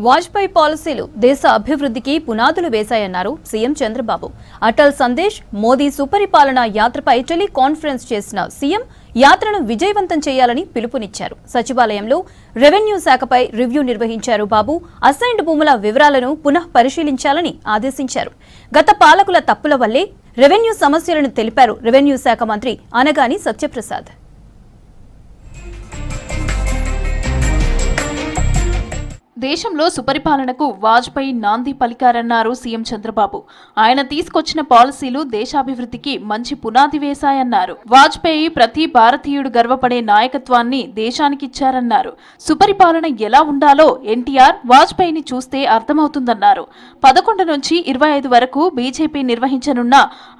వాజ్పేయి పాలసీలు దేశ అభివృద్ధికి పునాదులు వేశాయన్నారు సీఎం చంద్రబాబు. అటల్ సందేశ్ మోదీ సుపరిపాలన యాత్రపై టెలి కాన్ఫరెన్స్ చేసిన సీఎం యాత్రను విజయవంతం చేయాలని పిలుపునిచ్చారు. సచివాలయంలో రెవెన్యూ శాఖపై రివ్యూ నిర్వహించారు బాబు. అసైన్డ్ భూముల వివరాలను పునః పరిశీలించాలని ఆదేశించారు. గత పాలకుల తప్పుల వల్లే రెవెన్యూ సమస్యలను తెలిపారు రెవెన్యూ శాఖ మంత్రి అనగాని సత్యప్రసాద్. దేశంలో సుపరిపాలనకు వాజ్పేయి నాంది పలికారన్నారు సీఎం చంద్రబాబు. ఆయన తీసుకొచ్చిన పాలసీలు దేశాభివృద్ధికి మంచి పునాది వేశాయన్నారు. వాజ్పేయి ప్రతి భారతీయుడు గర్వపడే నాయకత్వాన్ని దేశానికిచ్చారన్నారు. సుపరిపాలన ఎలా ఉండాలో ఎన్టీఆర్ వాజ్పేయిని చూస్తే అర్థమవుతుందన్నారు. 11 నుంచి 25 వరకు బీజేపీ నిర్వహించనున్న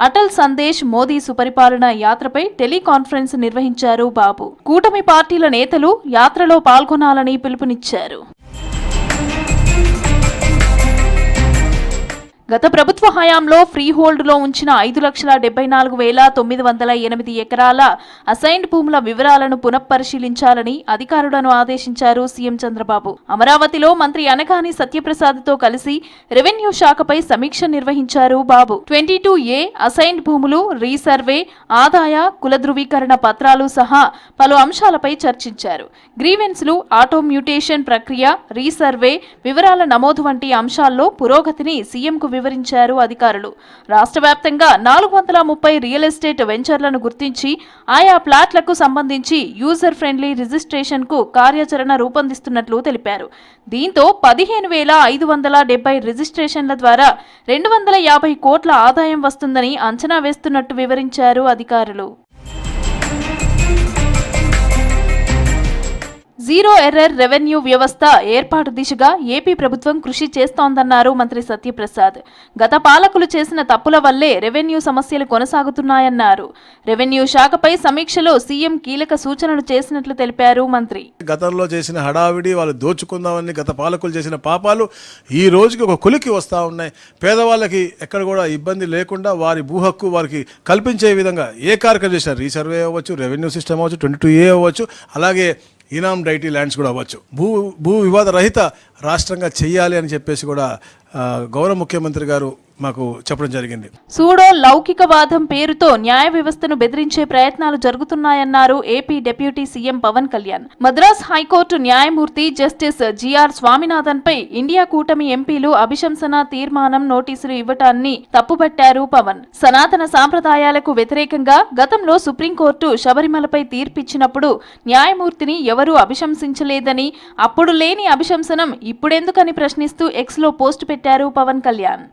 అటల్ సందేశ్ మోదీ సుపరిపాలన యాత్రపై టెలికాన్ఫరెన్స్ నిర్వహించారు బాబు. కూటమి పార్టీల నేతలు యాత్రలో పాల్గొనాలని పిలుపునిచ్చారు. గత ప్రభుత్వ హయాంలో ఫ్రీ హోల్డ్లో ఉంచిన 5,74,908 ఎకరాల అసైన్డ్ భూముల వివరాలను పునఃపరిశీలించాలని అధికారులను ఆదేశించారు సీఎం చంద్రబాబు. అమరావతిలో మంత్రి అనగాని సత్యప్రసాద్తో కలిసి రెవెన్యూ శాఖపై సమీక్ష నిర్వహించారు బాబు. 22A అసైన్డ్ భూములు, రీసర్వే, ఆదాయ కుల ధృవీకరణ పత్రాలు సహా పలు అంశాలపై చర్చించారు. గ్రీవెన్స్లు, ఆటో మ్యూటేషన్ ప్రక్రియ, రీసర్వే వివరాల నమోదు వంటి అంశాల్లో పురోగతిని సీఎంకు వివరించారు అధికారులు. రాష్ట్ర వ్యాప్తంగా 430 రియల్ ఎస్టేట్ వెంచర్లను గుర్తించి ఆయా ప్లాట్లకు సంబంధించి యూజర్ ఫ్రెండ్లీ రిజిస్ట్రేషన్ కు కార్యాచరణ రూపొందిస్తున్నట్లు తెలిపారు. దీంతో 15,570 రిజిస్ట్రేషన్ల ద్వారా 250 కోట్ల ఆదాయం వస్తుందని అంచనా వేస్తున్నట్టు వివరించారు అధికారులు. జీరో ఎర్రర్ రెవెన్యూ వ్యవస్థ ఏర్పాటు దిశగా ఏపీ ప్రభుత్వం కృషి చేస్తోందన్నారు మంత్రి సత్యప్రసాద్. గత పాలకులు చేసిన తప్పుల వల్లే రెవెన్యూ సమస్యలు కొనసాగుతున్నాయన్నారు. రెవెన్యూ శాఖపై సమీక్షలో సీఎం కీలక సూచనలు చేసినట్లు తెలిపారు మంత్రి. గతంలో చేసిన హడావిడి, వాళ్ళు దోచుకుందామని గత పాలకులు చేసిన పాపాలు ఈ రోజుకి ఒక కొలికి వస్తూ ఉన్నాయి. పేదవాళ్ళకి ఎక్కడ కూడా ఇబ్బంది లేకుండా వారి భూ హక్కు వారికి కల్పించే విధంగా ఏ కార్యక్రమం చేశారు. రీసర్వే అవ్వచ్చు, రెవెన్యూ సిస్టమ్ అవ్వచ్చు, 22A అవ్వచ్చు, అలాగే ఇనామ్ డైటీ ల్యాండ్స్ కూడా అవ్వచ్చు. భూ వివాద రహిత రాష్ట్రంగా చెయ్యాలి అని చెప్పేసి కూడా గౌరవ ముఖ్యమంత్రి గారు మాకు చెప్పడం జరిగింది. సూడో లౌకికవాదం పేరుతో న్యాయ వ్యవస్థను బెదిరించే ప్రయత్నాలు జరుగుతున్నాయన్నారు AP deputy CM Pawan Kalyan. Madras high court న్యాయమూర్తి జస్టిస్ జిఆర్ స్వామినాథన్ పై ఇండియా కూటమి ఎంపీలు అభిశంసన తీర్మానం నోటీసులు ఇవ్వటాన్ని తప్పుపట్టారు పవన్. సనాతన సాంప్రదాయాలకు వ్యతిరేకంగా గతంలో సుప్రీంకోర్టు శబరిమలపై తీర్పిచ్చినప్పుడు న్యాయమూర్తిని ఎవరూ అభిశంసించలేదని, అప్పుడు లేని అభిశంసనం ఇప్పుడెందుకని ప్రశ్నిస్తూ ఎక్స్ లో పోస్ట్ పెట్టారు పవన్ కళ్యాణ్.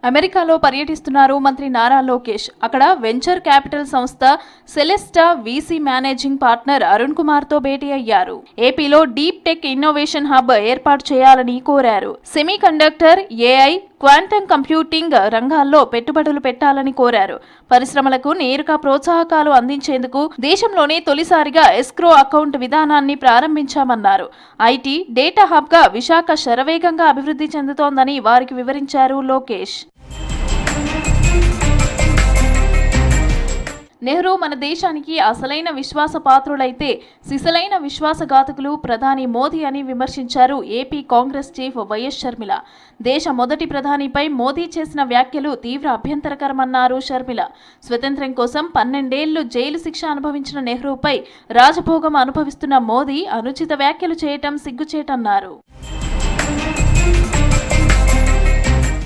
అమెరికాలో పర్యటిస్తున్నారు మంత్రి నారా లోకేష్. అక్కడ వెంచర్ క్యాపిటల్ సంస్థ సెలెస్టా VC managing partner Arun Kumar తో భేటీ అయ్యారు. ఏపీలో డీప్ టెక్ ఇన్నోవేషన్ హబ్ ఏర్పాటు చేయాలని కోరారు. Semi conductor, AI, quantum computing రంగాల్లో పెట్టుబడులు పెట్టాలని కోరారు. పరిశ్రమలకు నేరుగా ప్రోత్సాహకాలు అందించేందుకు దేశంలోనే తొలిసారిగా ఎస్క్రో అకౌంట్ విధానాన్ని ప్రారంభించామన్నారు. ఐటీ, డేటా హబ్ గా విశాఖ శరవేగంగా అభివృద్ధి చెందుతోందని వారికి వివరించారు లోకేష్. నెహ్రూ మన దేశానికి అసలైన విశ్వాసపాత్రులైతే సిసలైన విశ్వాసఘాతకులు ప్రధాని మోదీ అని విమర్శించారు AP Congress chief YS Sharmila. దేశ మొదటి ప్రధానిపై మోదీ చేసిన వ్యాఖ్యలు తీవ్ర అభ్యంతరకరమన్నారు షర్మిల. స్వతంత్రం కోసం 12 ఏళ్లు జైలు శిక్ష అనుభవించిన నెహ్రూపై రాజభోగం అనుభవిస్తున్న మోదీ అనుచిత వ్యాఖ్యలు చేయటం సిగ్గుచేటన్నారు.